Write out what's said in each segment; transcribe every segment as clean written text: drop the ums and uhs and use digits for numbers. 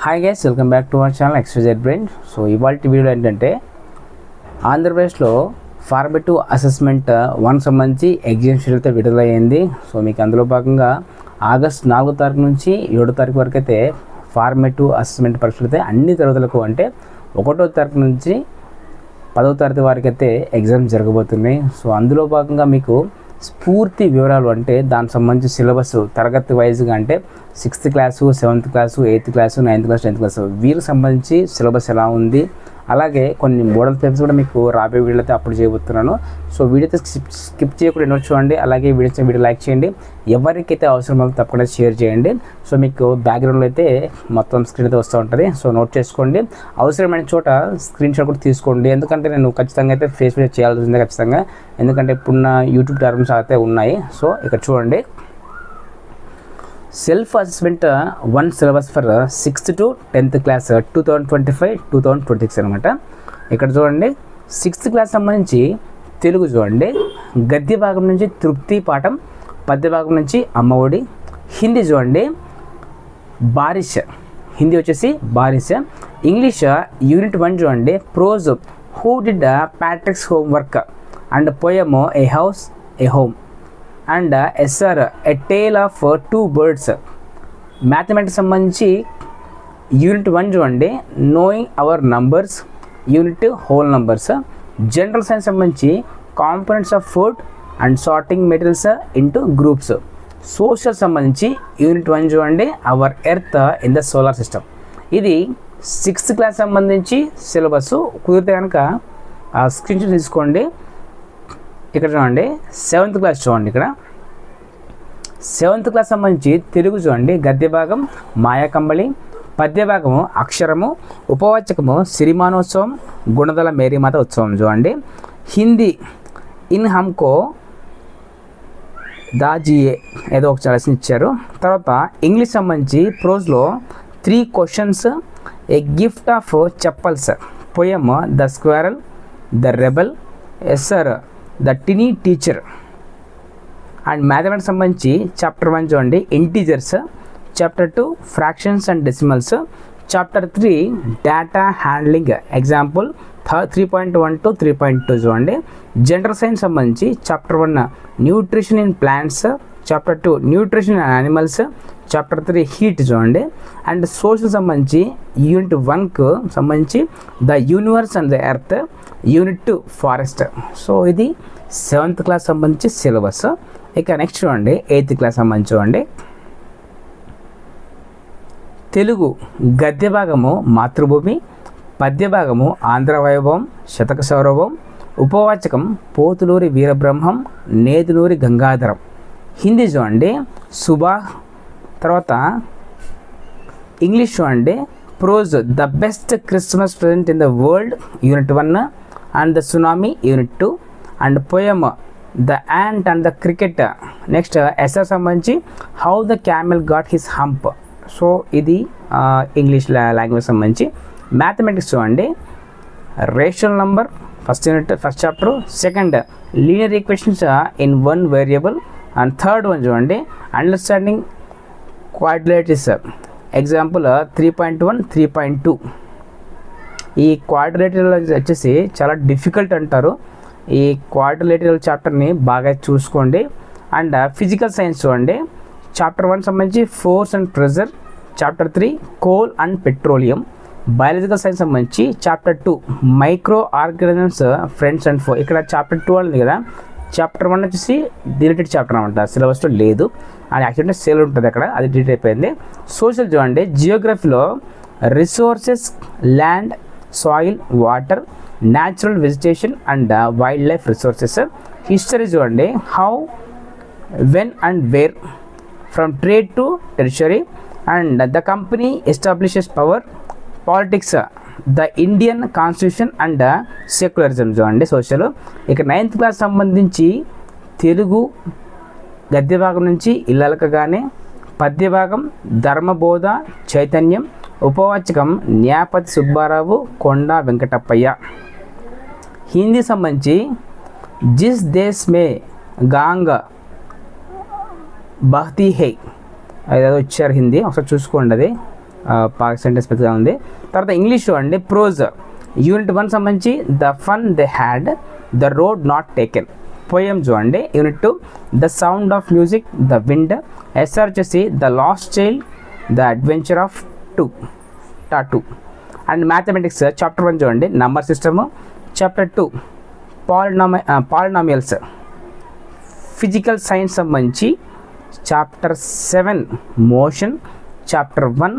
Hi guys, welcome back to our channel XYZ Brain. So ఇవాళ వీడియోలో ఏంటంటే ఆంధ్రప్రదేశ్లో ఫార్మేటివ్ అసెస్మెంట్ 1 సంబంధించి ఎగ్జామ్ షెడ్యూల్తో విడుదలయ్యింది. సో మీకు అందులో భాగంగా ఆగస్ట్ 4వ తారీఖు నుంచి 7వ తారీఖు వరకు అయితే ఫార్మేటివ్ అసెస్మెంట్ పరీక్షలు అయితే అన్ని తరగతులకు అంటే 1వ తారీఖు నుంచి 10వ తారీఖు వరకు అయితే ఎగ్జామ్స్ జరగబోతున్నాయి. సో అందులో భాగంగా మీకు పూర్తి వివరాలు అంటే దానికి సంబంధించి సిలబస్ తరగతి వైజ్గా అంటే 6th class, 7th class, 8th class, 9th class, 10th class వీరికి సంబంధించి సిలబస్ ఎలా ఉంది, అలాగే కొన్ని మోడల్ పేపర్స్ కూడా మీకు రాబోయే వీడియోలో అయితే అప్లోడ్ చేయబోతున్నాను. సో వీడియో స్కిప్ చేయకుండా ఎన్నో చూడండి, అలాగే వీడియో లైక్ చేయండి, ఎవరికైతే అవసరమో తప్పకుండా షేర్ చేయండి. సో మీకు బ్యాక్గ్రౌండ్లో అయితే మొత్తం స్క్రీన్ అయితే వస్తూ ఉంటుంది. సో నోట్ చేసుకోండి, అవసరమైన చోట స్క్రీన్ షాట్ కూడా తీసుకోండి. ఎందుకంటే నేను ఖచ్చితంగా అయితే ఫేస్ వీడియో చేయాల్సి ఉంది ఖచ్చితంగా, ఎందుకంటే ఇప్పుడున్న యూట్యూబ్ టర్మ్స్ అయితే ఉన్నాయి. సో ఇక్కడ చూడండి, self assessment 1 syllabus for 6th to 10th class 2025-2026 అనమాట. ఇక్కడ చూడండి 6th క్లాస్ సంబంధించి తెలుగు చూడండి, గద్య భాగం నుంచి తృప్తి పాఠం, పద్య భాగం నుంచి అమ్మఒడి. హిందీ చూడండి బారిష్, హిందీ వచ్చేసి బారిష్. ఇంగ్లీష్ యూనిట్ 1 చూడండి prose, who did Patrick's homework and poem a house a home and SR a tale of 2 birds. Mathematics సంబంధించి యూనిట్ 1 చూడండి knowing our numbers, unit whole numbers. General science సంబంధించి components of food and sorting materials into groups. Social సంబంధించి unit 1 చూడండి our earth in the solar system. ఇది 6th class సంబంధించి syllabus. కుదిరితే కనుక ఆ స్క్రీన్ షాట్ తీసుకోండి. ఇక్కడ చూడండి 7th క్లాస్ చూడండి, ఇక్కడ 7th క్లాస్ సంబంధించి తెలుగు చూడండి గద్య భాగం మాయాకంబళి, పద్య భాగము అక్షరము, ఉపవాచకము సిరిమానోత్సవం, గుణదల మేరీమాత ఉత్సవం చూడండి. హిందీ ఇన్ హమ్కో దాజియే ఏదో ఒక లెసన్ ఇచ్చారు. తర్వాత ఇంగ్లీష్ సంబంధించి ప్రోజ్లో 3 questions, a gift of chappals, poem the squirrel, the rebel, SR the tiny teacher. And mathematics సంబంధించి చాప్టర్ 1 చూడండి integers, chapter 2 fractions and decimals, chapter 3 data handling example 3.1 to 3.2 చూడండి. జనరల్ సైన్స్ సంబంధించి chapter 1 nutrition in plants, chapter 2 nutrition in animals, chapter 3 heat చూడండి. And social సంబంధించి unit 1కు సంబంధించి the universe and the earth, unit 2 forest. So ఇది 7th class సంబంధించి syllabus. ఇక next చూడండి 8th క్లాస్ సంబంధించి చూడండి తెలుగు గద్య భాగము మాతృభూమి, పద్య భాగము ఆంధ్ర వైభవం, శతక సౌరభం, ఉపవాచకం పోతులూరి వీరబ్రహ్మం, నేదునూరి గంగాధరం. హిందీ చూడండి సుబా. తర్వాత ఇంగ్లీష్ చూడండి prose the best Christmas present in the world unit 1 and the tsunami unit 2 and poem the ant and the cricket. Next SR సంబంధించి how the camel got his hump. So ఇది ఇంగ్లీష్ లాంగ్వేజ్ సంబంధించి. Mathematics చూడండి rational number first unit first chapter, second linear equations in 1 variable and third 1 చూడండి understanding quadrilaterals example 3.1, 3.2. ఈ quadrilateral వచ్చేసి చాలా difficult అంటారు. ఈ క్వాడ్రిలేటరల్ చాప్టర్ని బాగా చూసుకోండి. అండ్ ఫిజికల్ సైన్స్ చూడండి చాప్టర్ 1 సంబంధించి force and pressure, chapter 3 coal and petroleum. Biological science సంబంధించి chapter 2 micro organisms friends and foe. ఇక్కడ చాప్టర్ 2 ఉంది కదా, చాప్టర్ 1 వచ్చేసి డిలీటెడ్ చాప్టర్ అనమాట, సిలబస్లో లేదు. అది యాక్చువల్లీ సేల్ ఉంటుంది అక్కడ, అది డిలీట్ అయిపోయింది. సోషల్ చూడండి జియోగ్రఫీలో resources land, soil, water, natural vegetation and wild life resources. History చూడండి how, when and where, from trade to territory and the company establishes power. Politics the Indian constitution and secularism చూడండి social. ఇక 9th class సంబంధించి తెలుగు గద్య భాగం నుంచి ఇల్లలకగానే, పద్య భాగం ధర్మబోధ చైతన్యం, ఉపవాచకం న్యాపతి సుబ్బారావు, కొండా వెంకటప్పయ్య. హిందీ సంబంధించి జిస్ దేశ్ మే గాంగ్ బహ్తీ హై, అదేదో ఇచ్చారు హిందీ, ఒకసారి చూసుకోండి. అది సెంటెన్స్ పెద్దగా ఉంది. తర్వాత ఇంగ్లీష్ అండి ప్రోజ్ యూనిట్ 1 సంబంధించి the fun they had the road not taken. Poem చూడండి unit 2 the sound of music the wind. SR వచ్చేసి the lost child the adventure of Toto. And mathematics chapter 1 చూడండి number system. Chapter 2 polynomials. Physical science సంబంధించి chapter 7 motion. Chapter 1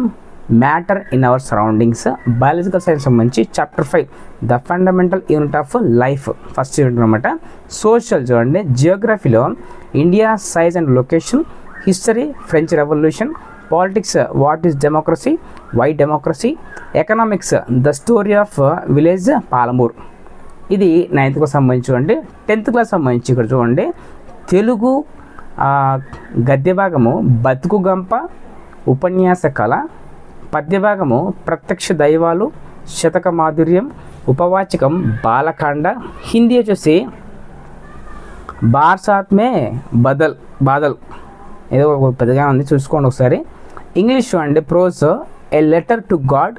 matter in our surroundings. Biological science సంబంధించి chapter 5 the fundamental unit of life first unit అనమాట. Social చూడండి జియోగ్రఫీలో India size and location. History French revolution. Politics what is democracy, why democracy. Economics the story of village Palamur. ఇది 9th class సంబంధించి చూడండి. 10th class సంబంధించి ఇక్కడ చూడండి తెలుగు గద్య భాగము బతుకు గంప ఉపన్యాస కళ. పద్య భాగము ప్రత్యక్ష దైవాలు శతక మాధుర్యం. ఉపవాచకం బాలకాండ. హిందీ వచ్చేసి బార్సాత్ మే బాదల్ ఏదో పెద్దగా ఉంది చూసుకోండి ఒకసారి. ఇంగ్లీష్ అండి prose a letter to God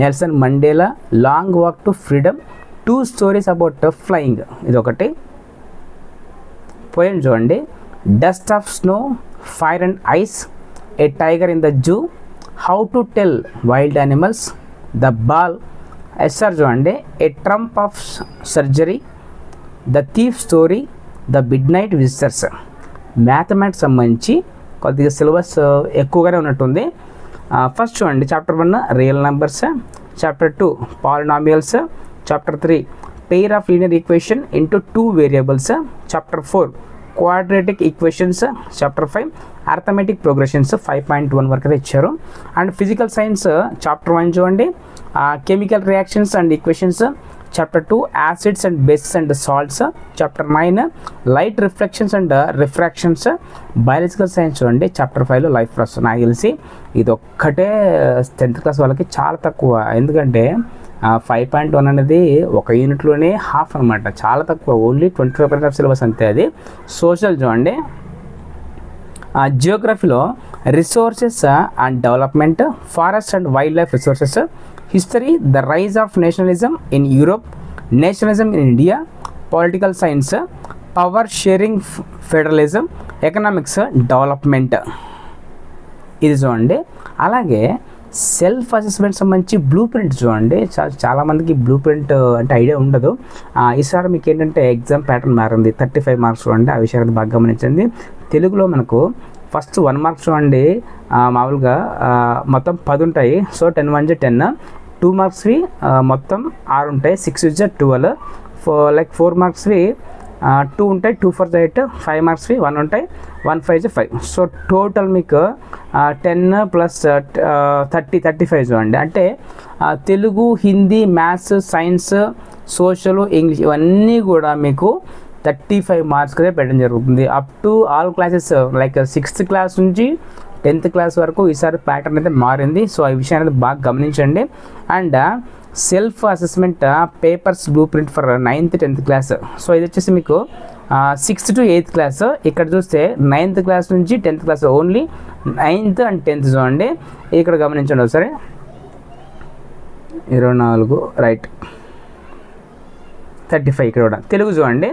Nelson Mandela. Long walk to freedom. 2 stories about flying ఇదొకటి. పోయం చూడండి dust of snow, fire and ice, a tiger in the zoo, how to tell wild animals, the ball. SR చూడండి a triumph of surgery, the thief story, the midnight visitors. Mathematics సంబంధించి కొద్దిగా syllabus ఎక్కువగానే ఉన్నట్టుంది. First చూడండి chapter 1 real numbers. Chapter 2 polynomials. Chapter 3 pair of linear equation into 2 variables. Chapter 4 quadratic equations. Chapter 5 arithmetic progressions 5.1 వరకు అయితే ఇచ్చారు. And physical science chapter 1 చూడండి chemical reactions and equations. Chapter 2 acids and bases and salts. Chapter 9 light reflections and refractions. Biological science చూడండి chapter 5లో life process. నాకు తెలిసి ఇది ఒక్కటే 10th class వాళ్ళకి చాలా తక్కువ, ఎందుకంటే 5.1 అనేది ఒక యూనిట్లోనే హాఫ్ అనమాట, చాలా తక్కువ. ఓన్లీ 25% ఆఫ్ సిలబస్ అంతే అది. సోషల్ చూడండి జియోగ్రఫీలో resources and development, forest and wild life resources. History the rise of nationalism in Europe, nationalism in India. Political science power sharing federalism. Economics development. ఇది చూడండి. అలాగే సెల్ఫ్ అసెస్మెంట్ సంబంధించి blueprint చూడండి. చాలామందికి బ్లూ ప్రింట్ అంటే idea ఉండదు. ఈసారి మీకు ఏంటంటే ఎగ్జామ్ ప్యాటర్న్ మారింది. 35 మార్క్స్ చూడండి, ఆ విషయాన్ని బాగా గమనించండి. తెలుగులో మనకు ఫస్ట్ 1 మార్క్ చూడండి మామూలుగా మొత్తం 10 ఉంటాయి. సో 10 1 10. 2 మార్క్స్వి మొత్తం 6 ఉంటాయి. 6 12. 4 మార్క్స్వి 2 ఉంటాయి. 2 4 8. 5 మార్క్స్వి 1 ఉంటాయి. 1 5 5. సో టోటల్ మీకు 10 ప్లస్ 30 35 చూడండి. అంటే Telugu, Hindi, maths, science, social, English ఇవన్నీ కూడా మీకు 35 మార్క్స్ అయితే పెట్టడం జరుగుతుంది. Up to all classes like 6th class నుంచి 10th క్లాస్ వరకు ఈసారి ప్యాటర్న్ అయితే మారింది. సో ఈ విషయాన్ని అయితే బాగా గమనించండి. And self assessment papers blue print for 9th 10th class. So ఇది వచ్చేసి మీకు 6th to 8th క్లాస్. ఇక్కడ చూస్తే 9th క్లాస్ నుంచి 10th class only 9th and 10th చూడండి. ఇక్కడ గమనించండి ఒకసారి 24 రైట్ 35. ఇక్కడ కూడా తెలుగు చూడండి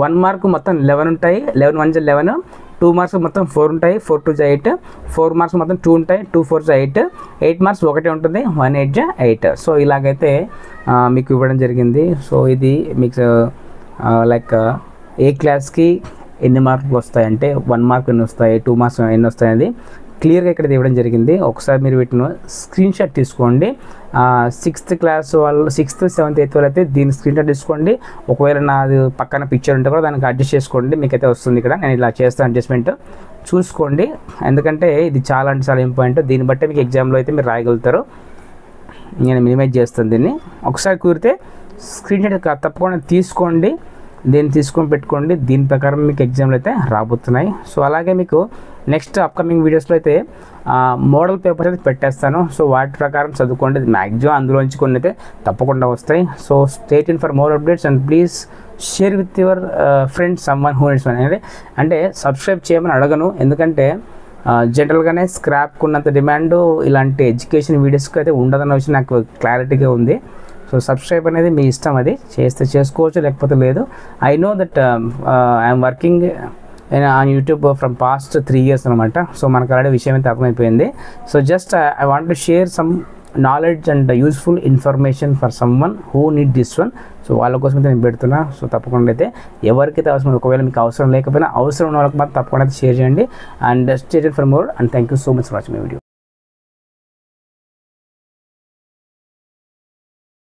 1 మార్క్ మొత్తం 11 ఉంటాయి. 11 1 11. 2 మార్క్స్ మొత్తం 4 ఉంటాయి. 4 2 8. 4 మార్క్స్ మొత్తం 2 ఉంటాయి. 2 4 8. 8 మార్క్స్ ఒకటే ఉంటుంది. 1 8 8. సో ఇలాగైతే మీకు ఇవ్వడం జరిగింది. సో ఇది మీకు లైక్ ఏ క్లాస్కి ఎన్ని మార్కులు వస్తాయంటే 1 మార్క్ ఎన్ని వస్తాయి, 2 మార్క్స్ ఎన్ని వస్తాయి అనేది క్లియర్గా ఇక్కడ ఇవ్వడం జరిగింది. ఒకసారి మీరు వీటిని స్క్రీన్ షాట్ తీసుకోండి. 6th క్లాస్ వాళ్ళు 6th 7th 8th వాళ్ళు అయితే దీన్ని స్క్రీన్ షాట్ తీసుకోండి. ఒకవేళ నాది పక్కన పిక్చర్ ఉంటే కూడా దానికి అడ్జస్ట్ చేసుకోండి. మీకైతే వస్తుంది. ఇక్కడ నేను ఇలా చేస్తాను, అడ్జస్ట్మెంట్ చూసుకోండి. ఎందుకంటే ఇది చాలా అంటే చాలా ఇంపార్టెంట్. దీన్ని బట్టి మీకు ఎగ్జామ్లో అయితే మీరు రాయగలుగుతారు. నేను మినిమైజ్ చేస్తాను దీన్ని. ఒకసారి కుదిరితే స్క్రీన్ షాట్ తప్పకుండా తీసుకోండి. దీన్ని తీసుకొని పెట్టుకోండి. దీని ప్రకారం మీకు ఎగ్జామ్లు అయితే రాబోతున్నాయి. సో అలాగే మీకు నెక్స్ట్ అప్కమింగ్ వీడియోస్లో అయితే మోడల్ పేపర్ అయితే పెట్టేస్తాను. సో వాటి ప్రకారం చదువుకోండి. మ్యాక్సిమం అందులోంచి కొన్ని అయితే తప్పకుండా వస్తాయి. So stay tune for more updates and please share with your friends someone who needs అంటే సబ్స్క్రైబ్ చేయమని అడగను, ఎందుకంటే జనరల్గానే స్క్రాప్కి ఉన్నంత డిమాండ్ ఇలాంటి ఎడ్యుకేషన్ వీడియోస్కి అయితే ఉండదన్న విషయం నాకు క్లారిటీగా ఉంది. సో సబ్స్క్రైబ్ అనేది మీ ఇష్టం, అది చేస్తే చేసుకోవచ్చు లేకపోతే లేదు. I know that I'm working on YouTube from past 3 years అనమాట. సో మనకు ఆల్రెడీ విషయం అయితే అర్థమైపోయింది. So just I want to share some knowledge and useful information for some one who need this one. So వాళ్ళ కోసం అయితే నేను పెడుతున్నా. సో తప్పకుండా అయితే ఎవరికైతే అవసరం, ఒకవేళ మీకు అవసరం లేకపోయినా అవసరం ఉన్న వాళ్ళకి మాత్రం తప్పకుండా అయితే షేర్ చేయండి. And stay tuned for more. And thank you so much for watching my video.